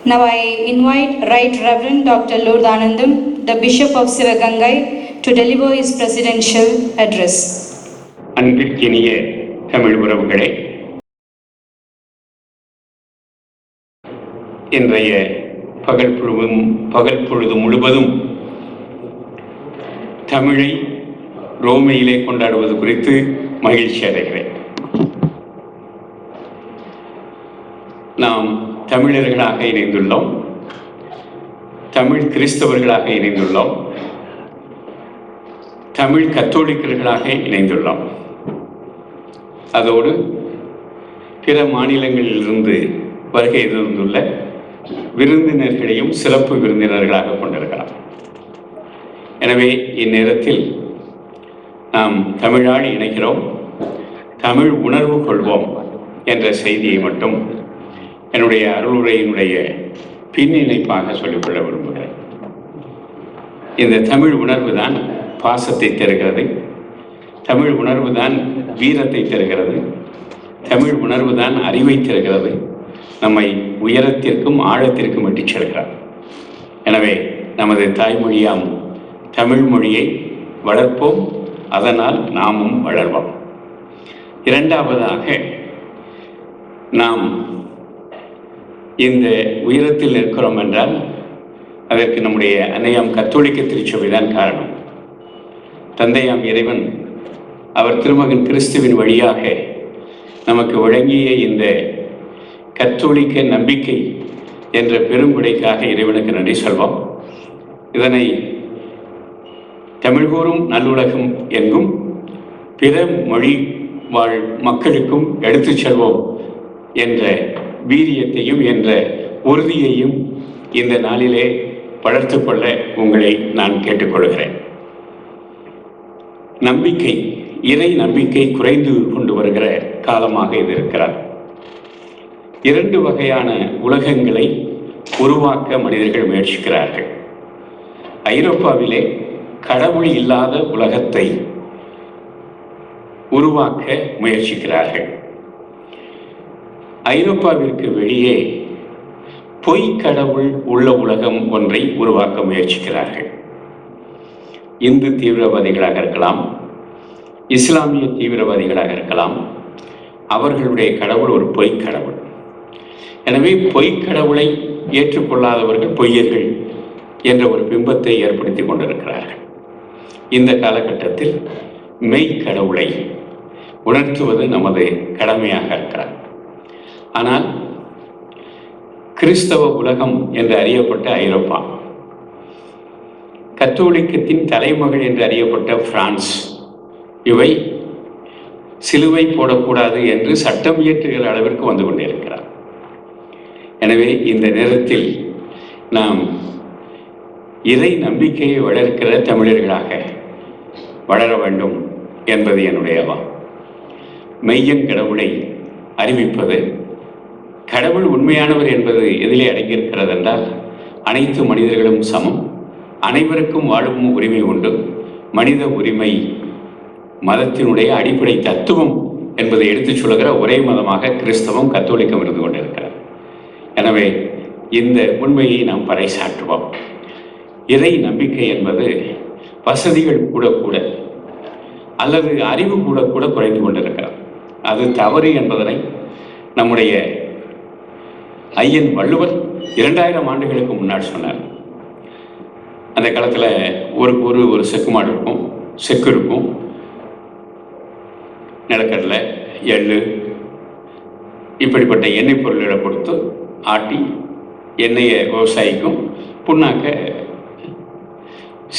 Now I invite Right Reverend Dr. Lourdanandam, the Bishop of Sivagangai, to deliver his presidential address. அன்பிற்கினிய தமிழ் உறவுகளே, இன்றைய பகல் பொழுது முழுவதும் தமிழை ரோமையிலே கொண்டாடுவது குறித்து மகிழ்ச்சி அடைகிறேன். நாம் தமிழர்களாக இணைந்துள்ளோம், தமிழ் கிறிஸ்தவர்களாக இணைந்துள்ளோம், தமிழ் கத்தோலிக்கர்களாக இணைந்துள்ளோம். அதோடு பிற மாநிலங்களிலிருந்து வருகை தந்துள்ள விருந்தினர்களையும் சிறப்பு விருந்தினர்களாக கொண்டிருக்கலாம். எனவே இந்நேரத்தில் நாம் தமிழால் இணைகிறோம், தமிழ் உணர்வு கொள்வோம் என்ற செய்தியை மட்டும் என்னுடைய அருளுரையினுடைய பின்னிணைப்பாக சொல்லிக்கொள்ள விரும்புகிறேன். இந்த தமிழ் உணர்வு தான் பாசத்தை தருகிறது, தமிழ் உணர்வு தான் வீரத்தை தருகிறது, தமிழ் உணர்வு தான் அறிவை தருகிறது, நம்மை உயரத்திற்கும் ஆழத்திற்கும் இட்டுச் செல்கிறார். எனவே நமது தாய்மொழியாம் தமிழ் மொழியை வளர்ப்போம், அதனால் நாமும் வளர்வோம். இரண்டாவதாக, நாம் இந்த உயரத்தில் இருக்கிறோம் என்றால் அதற்கு நம்முடைய அன்னையாம் கத்தோலிக்க திருச்சபைதான் காரணம். தந்தையாம் இறைவன் அவர் திருமகன் கிறிஸ்துவின் வழியாக நமக்கு வழங்கிய இந்த கத்தோலிக்க நம்பிக்கை என்ற பெருங்குடைக்காக இறைவனுக்கு நன்றி சொல்வோம். இதனை தமிழ்கூறும் நல்லுலகம் எங்கும் பிற மொழி வாழ் மக்களுக்கும் எடுத்துச் செல்வோம் என்ற வீரியத்தையும் என்ற உறுதியையும் இந்த நாளிலே வளர்த்து கொள்ள உங்களை நான் கேட்டுக்கொள்கிறேன். நம்பிக்கை, இறை நம்பிக்கை குறைந்து கொண்டு வருகிற காலமாக இது இருக்கிறார். இரண்டு வகையான உலகங்களை உருவாக்க மனிதர்கள் முயற்சிக்கிறார்கள். ஐரோப்பாவிலே கடவுள் இல்லாத உலகத்தை உருவாக்க முயற்சிக்கிறார்கள். ஐரோப்பாவிற்கு வெளியே பொய் கடவுள் உள்ள உலகம் ஒன்றை உருவாக்க முயற்சிக்கிறார்கள். இந்து தீவிரவாதிகளாக இருக்கலாம், இஸ்லாமிய தீவிரவாதிகளாக இருக்கலாம், அவர்களுடைய கடவுள் ஒரு பொய் கடவுள். எனவே பொய் கடவுளை ஏற்றுக்கொள்ளாதவர்கள் பொய்யர்கள் என்ற ஒரு பிம்பத்தை ஏற்படுத்தி கொண்டிருக்கிறார்கள். இந்த காலகட்டத்தில் மெய் கடவுளை உணர்த்துவது நமது கடமையாக இருக்கிறார். ஆனால் கிறிஸ்தவ உலகம் என்று அறியப்பட்ட ஐரோப்பா, கத்தோலிக்கத்தின் தலைமகள் என்று அறியப்பட்ட பிரான்ஸ், இவை சிலுவை போடக்கூடாது என்று சட்டம் இயற்றுகிற அளவிற்கு வந்து கொண்டிருக்கிறார். எனவே இந்த நேரத்தில் நாம் இறை நம்பிக்கையை வளர்க்கிற தமிழர்களாக வளர வேண்டும் என்பது என்னுடைய மெய்யங்கடவுளை அறிவிப்பது. கடவுள் உண்மையானவர் என்பது எதிலே அடங்கியிருக்கிறது என்றால், அனைத்து மனிதர்களும் சமம், அனைவருக்கும் வாழும் உரிமை உண்டு, மனித உரிமை மதத்தினுடைய அடிப்படை தத்துவம் என்பதை எடுத்துச் சொல்லுகிற ஒரே மதமாக கிறிஸ்தவம் கத்தோலிக்கம் இருந்து கொண்டிருக்கிறது. எனவே இந்த உண்மையை நாம் பறைசாற்றுவோம். இறை நம்பிக்கை என்பது வசதிகள் கூட கூட அல்லது அறிவு கூட கூட குறைந்து கொண்டிருக்கிறது. அது தவறு என்பதனை நம்முடைய ஐயன் வள்ளுவர் 2000 ஆண்டுகளுக்கு முன்னாடி சொன்னார். அந்த காலத்தில் ஒரு செக்கு மாடு இருக்கும், செக்கு இருக்கும், நிலக்கடலை, எள்ளு, இப்படிப்பட்ட எண்ணெய் பொருள்களை கொடுத்து ஆட்டி எண்ணெயை விவசாயிக்கும், புண்ணாக்க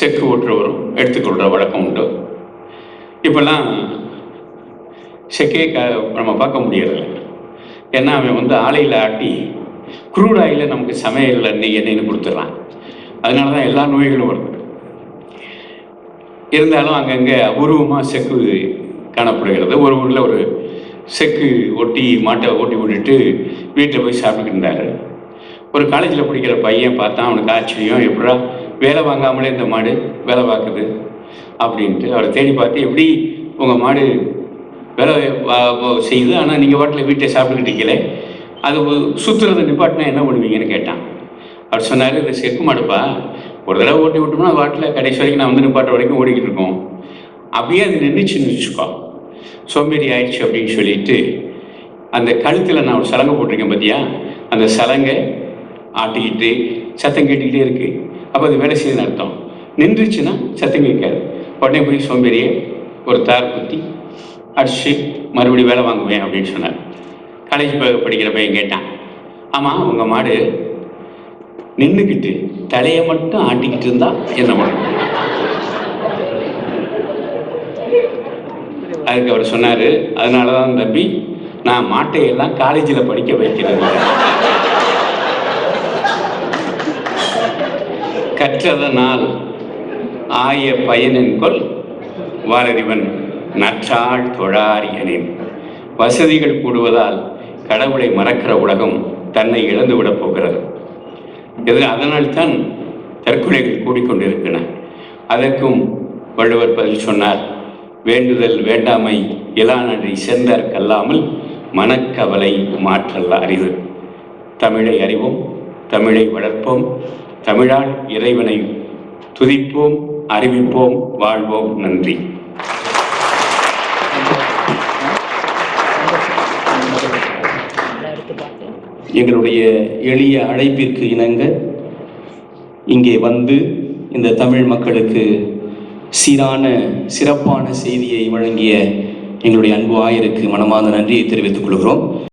செக்கு ஓட்டுறவரும் எடுத்துக்கொள்கிற வழக்கம் உண்டு. இப்போல்லாம் செக்கே நம்ம பார்க்க முடியறதில்லை. ஏன்னா அவன் ஆலையில் ஆட்டி குரூட் ஆயில நமக்கு சமையல் எண்ணெய்னு கொடுத்துட்றான். அதனால தான் எல்லா நோய்களும் வருது. இருந்தாலும் அங்கங்கே அபூர்வமாக செக்கு காணப்படுகிறது. ஒரு ஊரில் ஒரு செக்கு மாட்டை ஓட்டி விட்டுட்டு வீட்டில் போய் சாப்பிட்டுக்கிட்டாரு. ஒரு காலேஜில் படிக்கிற பையன் பார்த்தான், அவனுக்கு ஆச்சரியம், எப்படா வேலை வாங்காமலே இந்த மாடு வேலை பார்க்குது அப்படின்ட்டு அவரை தேடி பார்த்து, எப்படி உங்கள் மாடு வேலை செய்யுது, ஆனால் நீங்கள் பாட்டில் வீட்டை சாப்பிட்டுக்கிட்டீங்களே, அது சுற்றுறதை நிப்பாட்டினா என்ன பண்ணுவீங்கன்னு கேட்டான். அவர் சொன்னார், இது செக்கு மாடுப்பா, ஒரு தடவை ஓட்டி விட்டோம்னா வாட்டில் கடைசி வரைக்கும் நான் வந்து நிப்பாட்ட வரைக்கும் ஓடிக்கிட்டு இருக்கோம், அப்படியே அது நின்றுச்சுன்னு வச்சுக்கோ, சோம்பேறி ஆயிடுச்சு அப்படின்னு சொல்லிட்டு அந்த கழுத்தில் நான் ஒரு சலங்கை போட்டிருக்கேன் பார்த்தியா, அந்த சலங்கை ஆட்டிக்கிட்டு சத்தம் கேட்டுக்கிட்டே இருக்குது. அப்போ அது வேலை செய்யுதுன்னு அர்த்தம். நின்றுச்சுன்னா சத்தம் கேட்காது. உடனே போய் சோம்பேறியை ஒரு தார் குத்தி அடிச்சு மறுபடியும் வேலை வாங்குவேன் அப்படின்னு சொன்னார். காலேஜ் படிக்கிற பையன் கேட்டான், ஆமாம் உங்கள் மாடு நின்றுக்கிட்டு தலையை மட்டும் ஆட்டிக்கிட்டு இருந்தா என்ன பண்ணும்? அதுக்கு அவர் சொன்னார், அதனால தான் தம்பி நான் மாட்டையெல்லாம் காலேஜில் படிக்க வைக்கிறது. கற்றதனால் ஆய பயனென்கொல் வாரறிவன் நற்றாள் தொழார் எனின். வசதிகள் கூடுவதால் கடவுளை மறக்கிற உலகம் தன்னை இழந்துவிடப் போகிறது. அதனால்தான் தற்கொலைகள் கூடிக்கொண்டிருக்கின்றன. அதற்கும் வள்ளுவர் பதில் சொன்னார், வேண்டுதல் வேண்டாமை இலானடி சேர்ந்தார் கல்லாமல் மனக்கவலை மாற்றல்ல அறிவு. தமிழை அறிவோம், தமிழை வளர்ப்போம், தமிழால் இறைவனை துதிப்போம், அறிவிப்போம், வாழ்வோம். நன்றி. எங்களுடைய எளிய அழைப்பிற்கு இணங்க இங்கே வந்து இந்த தமிழ் மக்களுக்கு சிறப்பான செய்தியை வழங்கிய எங்களுடைய அன்பு ஆயருக்கு மனமார்ந்த நன்றியை தெரிவித்துக் கொள்கிறோம்.